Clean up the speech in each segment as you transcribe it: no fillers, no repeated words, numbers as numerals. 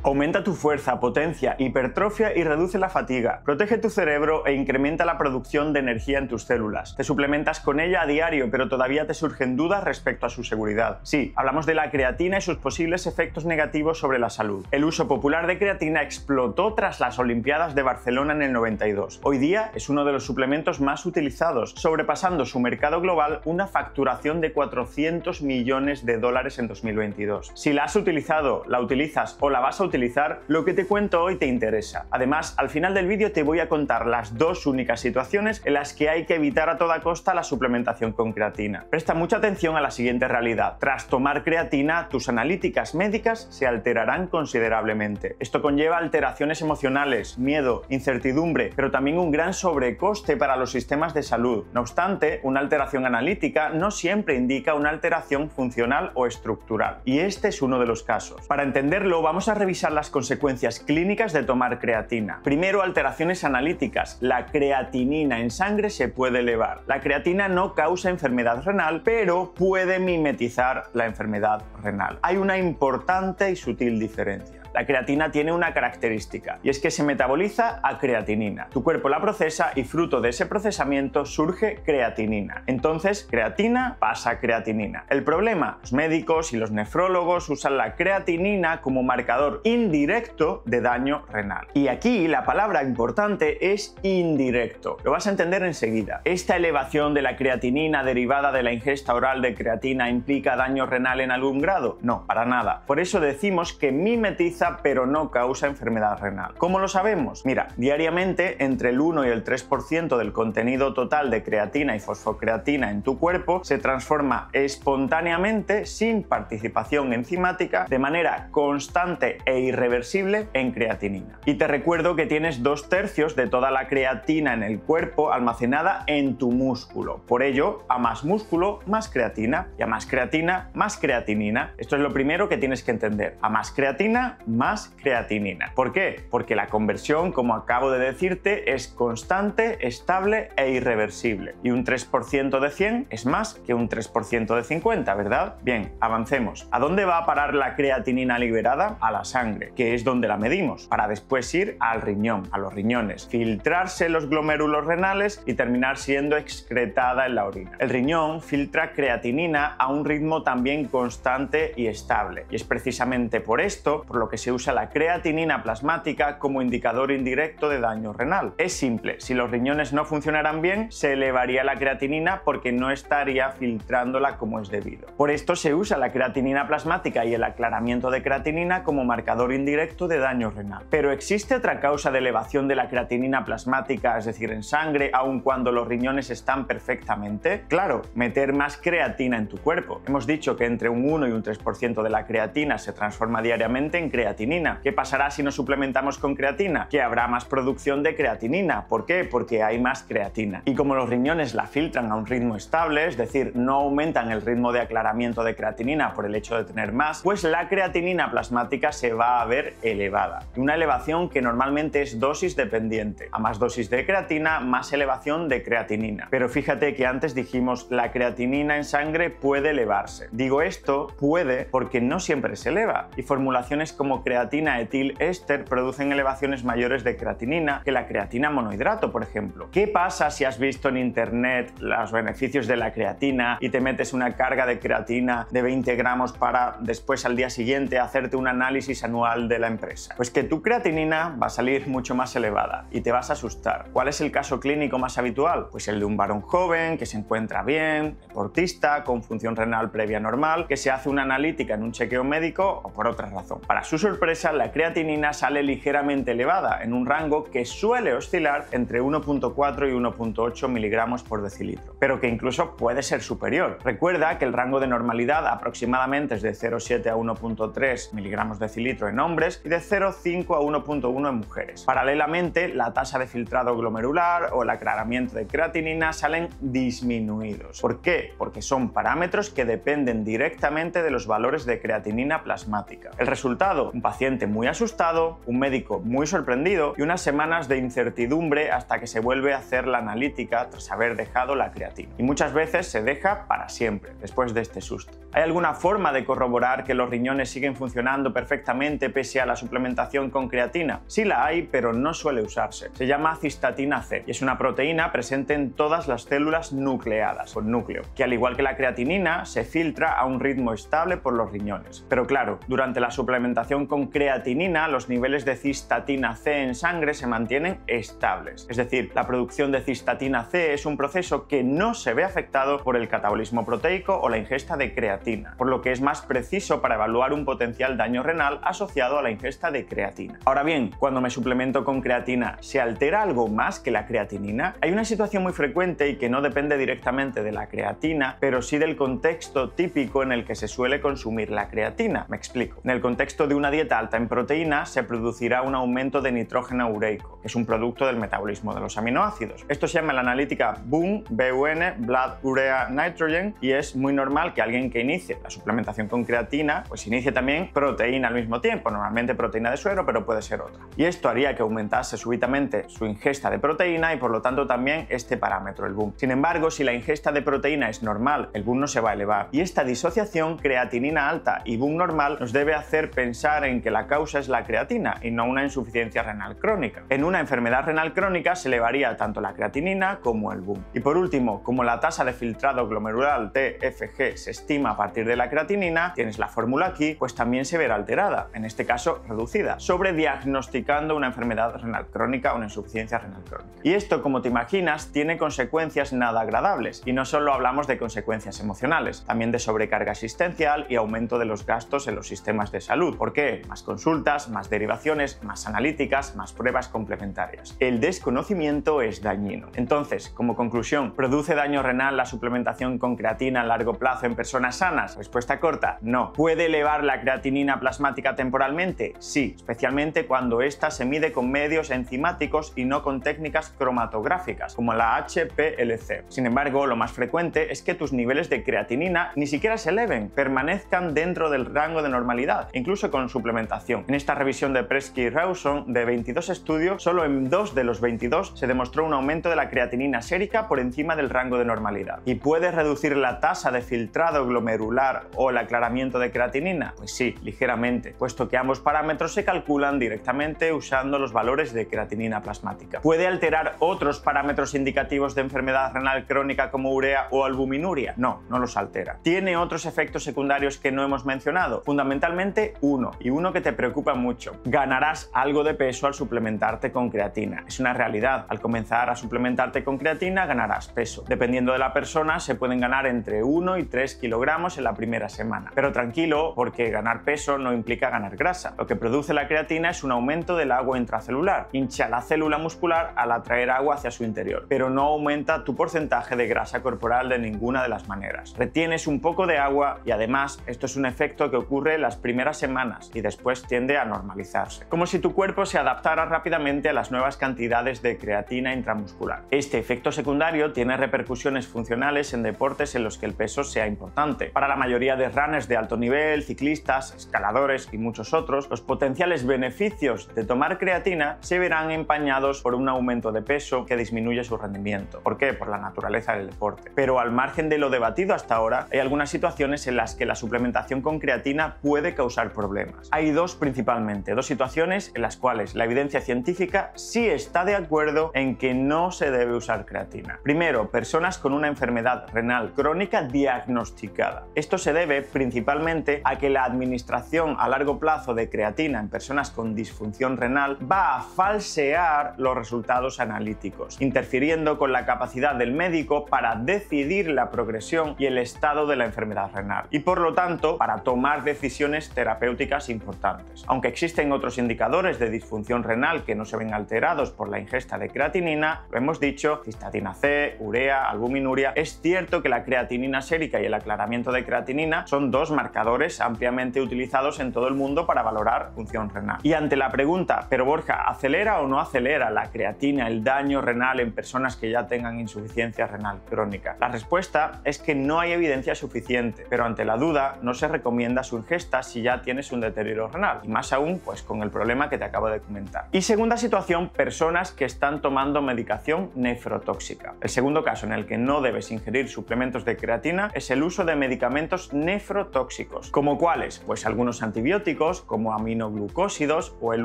Aumenta tu fuerza, potencia, hipertrofia y reduce la fatiga. Protege tu cerebro e incrementa la producción de energía en tus células. Te suplementas con ella a diario, pero todavía te surgen dudas respecto a su seguridad. Sí, hablamos de la creatina y sus posibles efectos negativos sobre la salud. El uso popular de creatina explotó tras las Olimpiadas de Barcelona en el 92. Hoy día es uno de los suplementos más utilizados, sobrepasando su mercado global una facturación de 400 millones de dólares en 2022. Si la has utilizado, la utilizas o la vas a utilizar, lo que te cuento hoy te interesa. Además, al final del vídeo te voy a contar las dos únicas situaciones en las que hay que evitar a toda costa la suplementación con creatina. Presta mucha atención a la siguiente realidad. Tras tomar creatina, tus analíticas médicas se alterarán considerablemente. Esto conlleva alteraciones emocionales, miedo, incertidumbre, pero también un gran sobrecoste para los sistemas de salud. No obstante, una alteración analítica no siempre indica una alteración funcional o estructural. Y este es uno de los casos. Para entenderlo, vamos a revisar las consecuencias clínicas de tomar creatina. Primero, alteraciones analíticas. La creatinina en sangre se puede elevar. La creatina no causa enfermedad renal, pero puede mimetizar la enfermedad renal. Hay una importante y sutil diferencia. La creatina tiene una característica, y es que se metaboliza a creatinina. Tu cuerpo la procesa y fruto de ese procesamiento surge creatinina. Entonces, creatina pasa a creatinina. El problema, los médicos y los nefrólogos usan la creatinina como marcador indirecto de daño renal. Y aquí la palabra importante es indirecto. Lo vas a entender enseguida. ¿Esta elevación de la creatinina derivada de la ingesta oral de creatina implica daño renal en algún grado? No, para nada. Por eso decimos que mimetiza pero no causa enfermedad renal. ¿Cómo lo sabemos? Mira, diariamente entre el 1 y el 3% del contenido total de creatina y fosfocreatina en tu cuerpo se transforma espontáneamente, sin participación enzimática, de manera constante e irreversible en creatinina. Y te recuerdo que tienes 2/3 de toda la creatina en el cuerpo almacenada en tu músculo. Por ello, a más músculo, más creatina, y a más creatina, más creatinina. Esto es lo primero que tienes que entender. A más creatina, más creatinina. ¿Por qué? Porque la conversión, como acabo de decirte, es constante, estable e irreversible. Y un 3% de 100 es más que un 3% de 50, ¿verdad? Bien, avancemos. ¿A dónde va a parar la creatinina liberada? A la sangre, que es donde la medimos, para después ir al riñón, a los riñones, filtrarse los glomérulos renales y terminar siendo excretada en la orina. El riñón filtra creatinina a un ritmo también constante y estable. Y es precisamente por esto por lo que se usa la creatinina plasmática como indicador indirecto de daño renal. Es simple, si los riñones no funcionaran bien, se elevaría la creatinina porque no estaría filtrándola como es debido. Por esto se usa la creatinina plasmática y el aclaramiento de creatinina como marcador indirecto de daño renal. Pero ¿existe otra causa de elevación de la creatinina plasmática, es decir, en sangre, aun cuando los riñones están perfectamente? Claro, meter más creatina en tu cuerpo. Hemos dicho que entre un 1 y un 3% de la creatina se transforma diariamente en creatinina. ¿Qué pasará si nos suplementamos con creatina? Que habrá más producción de creatinina. ¿Por qué? Porque hay más creatina. Y como los riñones la filtran a un ritmo estable, es decir, no aumentan el ritmo de aclaramiento de creatinina por el hecho de tener más, pues la creatinina plasmática se va a ver elevada. Una elevación que normalmente es dosis dependiente. A más dosis de creatina, más elevación de creatinina. Pero fíjate que antes dijimos la creatinina en sangre puede elevarse. Digo esto puede porque no siempre se eleva, y formulaciones como creatina etil éster producen elevaciones mayores de creatinina que la creatina monohidrato, por ejemplo. ¿Qué pasa si has visto en internet los beneficios de la creatina y te metes una carga de creatina de 20 gramos para después al día siguiente hacerte un análisis anual de la empresa? Pues que tu creatinina va a salir mucho más elevada y te vas a asustar. ¿Cuál es el caso clínico más habitual? Pues el de un varón joven que se encuentra bien, deportista, con función renal previa normal, que se hace una analítica en un chequeo médico o por otra razón. Para su sorpresa, la creatinina sale ligeramente elevada en un rango que suele oscilar entre 1,4 y 1,8 miligramos por decilitro, pero que incluso puede ser superior. Recuerda que el rango de normalidad aproximadamente es de 0,7 a 1,3 miligramos decilitro en hombres y de 0,5 a 1,1 en mujeres. Paralelamente, la tasa de filtrado glomerular o el aclaramiento de creatinina salen disminuidos. ¿Por qué? Porque son parámetros que dependen directamente de los valores de creatinina plasmática. El resultado, resultado, un paciente muy asustado, un médico muy sorprendido y unas semanas de incertidumbre hasta que se vuelve a hacer la analítica tras haber dejado la creatina. Y muchas veces se deja para siempre, después de este susto. ¿Hay alguna forma de corroborar que los riñones siguen funcionando perfectamente pese a la suplementación con creatina? Sí la hay, pero no suele usarse. Se llama cistatina C y es una proteína presente en todas las células nucleadas, con núcleo, que al igual que la creatinina, se filtra a un ritmo estable por los riñones. Pero claro, durante la suplementación con creatinina, los niveles de cistatina C en sangre se mantienen estables. Es decir, la producción de cistatina C es un proceso que no se ve afectado por el catabolismo proteico o la ingesta de creatina, por lo que es más preciso para evaluar un potencial daño renal asociado a la ingesta de creatina. Ahora bien, cuando me suplemento con creatina, ¿se altera algo más que la creatinina? Hay una situación muy frecuente y que no depende directamente de la creatina, pero sí del contexto típico en el que se suele consumir la creatina. Me explico. En el contexto de una dieta alta en proteína, se producirá un aumento de nitrógeno ureico, que es un producto del metabolismo de los aminoácidos. Esto se llama la analítica BUN, Blood Urea Nitrogen, y es muy normal que alguien que inicie la suplementación con creatina, pues inicie también proteína al mismo tiempo, normalmente proteína de suero, pero puede ser otra. Y esto haría que aumentase súbitamente su ingesta de proteína y por lo tanto también este parámetro, el BUN. Sin embargo, si la ingesta de proteína es normal, el BUN no se va a elevar. Y esta disociación creatinina alta y BUN normal nos debe hacer pensar en que la causa es la creatina y no una insuficiencia renal crónica. En una enfermedad renal crónica se elevaría tanto la creatinina como el BUN. Y por último, como la tasa de filtrado glomerular TFG se estima a partir de la creatinina, tienes la fórmula aquí, pues también se verá alterada, en este caso reducida, sobrediagnosticando una enfermedad renal crónica o una insuficiencia renal crónica. Y esto, como te imaginas, tiene consecuencias nada agradables, y no solo hablamos de consecuencias emocionales, también de sobrecarga asistencial y aumento de los gastos en los sistemas de salud. ¿Por qué? Más consultas, más derivaciones, más analíticas, más pruebas complementarias. El desconocimiento es dañino. Entonces, como conclusión, ¿produce daño renal la suplementación con creatina a largo plazo en personas sanas? Respuesta corta, no. ¿Puede elevar la creatinina plasmática temporalmente? Sí, especialmente cuando ésta se mide con medios enzimáticos y no con técnicas cromatográficas, como la HPLC. Sin embargo, lo más frecuente es que tus niveles de creatinina ni siquiera se eleven, permanezcan dentro del rango de normalidad, incluso con suplementación. En esta revisión de Presky y Rawson, de 22 estudios, solo en 2 de los 22 se demostró un aumento de la creatinina sérica por encima del rango de normalidad. ¿Y puede reducir la tasa de filtrado glomerular o el aclaramiento de creatinina? Pues sí, ligeramente, puesto que ambos parámetros se calculan directamente usando los valores de creatinina plasmática. ¿Puede alterar otros parámetros indicativos de enfermedad renal crónica como urea o albuminuria? No, no los altera. ¿Tiene otros efectos secundarios que no hemos mencionado? Fundamentalmente uno, y uno que te preocupa mucho. Ganarás algo de peso al suplementarte con creatina. Es una realidad. Al comenzar a suplementarte con creatina ganarás peso. Dependiendo de la persona, se pueden ganar entre 1 y 3 kilogramos en la primera semana. Pero tranquilo, porque ganar peso no implica ganar grasa. Lo que produce la creatina es un aumento del agua intracelular. Hincha la célula muscular al atraer agua hacia su interior, pero no aumenta tu porcentaje de grasa corporal de ninguna de las maneras. Retienes un poco de agua y además esto es un efecto que ocurre las primeras semanas y después tiende a normalizarse. Como si tu cuerpo se adaptara rápidamente a las nuevas cantidades de creatina intramuscular. Este efecto secundario tiene repercusiones funcionales en deportes en los que el peso sea importante. Para la mayoría de runners de alto nivel, ciclistas, escaladores y muchos otros, los potenciales beneficios de tomar creatina se verán empañados por un aumento de peso que disminuye su rendimiento. ¿Por qué? Por la naturaleza del deporte. Pero al margen de lo debatido hasta ahora, hay algunas situaciones en las que la suplementación con creatina puede causar problemas. Hay dos principalmente, dos situaciones en las cuales la evidencia científica sí está de acuerdo en que no se debe usar creatina. Primero, personas con una enfermedad renal crónica diagnosticada. Esto se debe principalmente a que la administración a largo plazo de creatina en personas con disfunción renal va a falsear los resultados analíticos, interfiriendo con la capacidad del médico para decidir la progresión y el estado de la enfermedad renal y por lo tanto para tomar decisiones terapéuticas importantes. Aunque existen otros indicadores de disfunción renal que no se ven alterados por la ingesta de creatinina, lo hemos dicho, cistatina C, urea, albuminuria, es cierto que la creatinina sérica y el aclaramiento de creatinina son dos marcadores ampliamente utilizados en todo el mundo para valorar función renal. Y ante la pregunta, pero Borja, ¿acelera o no acelera la creatina el daño renal en personas que ya tengan insuficiencia renal crónica? La respuesta es que no hay evidencia suficiente, pero ante la duda no se recomienda su ingesta si ya tienes un determinado deterioro renal, y más aún pues con el problema que te acabo de comentar. Y segunda situación, personas que están tomando medicación nefrotóxica. El segundo caso en el que no debes ingerir suplementos de creatina es el uso de medicamentos nefrotóxicos. ¿Como cuáles? Pues algunos antibióticos como aminoglucósidos o el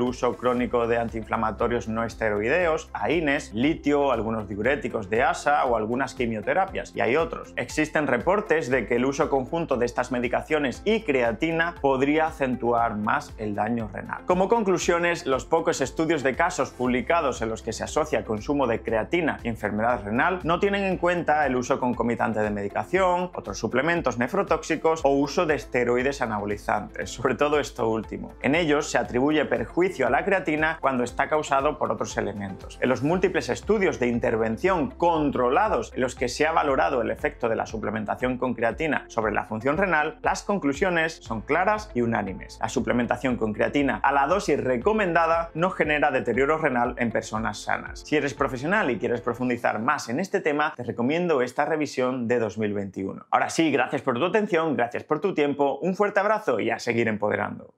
uso crónico de antiinflamatorios no esteroideos, AINES, litio, algunos diuréticos de ASA o algunas quimioterapias, y hay otros. Existen reportes de que el uso conjunto de estas medicaciones y creatina podría acentuar más el daño renal. Como conclusiones, los pocos estudios de casos publicados en los que se asocia el consumo de creatina y enfermedad renal no tienen en cuenta el uso concomitante de medicación, otros suplementos nefrotóxicos o uso de esteroides anabolizantes, sobre todo esto último. En ellos se atribuye perjuicio a la creatina cuando está causado por otros elementos. En los múltiples estudios de intervención controlados en los que se ha valorado el efecto de la suplementación con creatina sobre la función renal, las conclusiones son claras y unánimes. La suplementación con creatina a la dosis recomendada no genera deterioro renal en personas sanas. Si eres profesional y quieres profundizar más en este tema, te recomiendo esta revisión de 2021. Ahora sí, gracias por tu atención, gracias por tu tiempo, un fuerte abrazo y a seguir empoderando.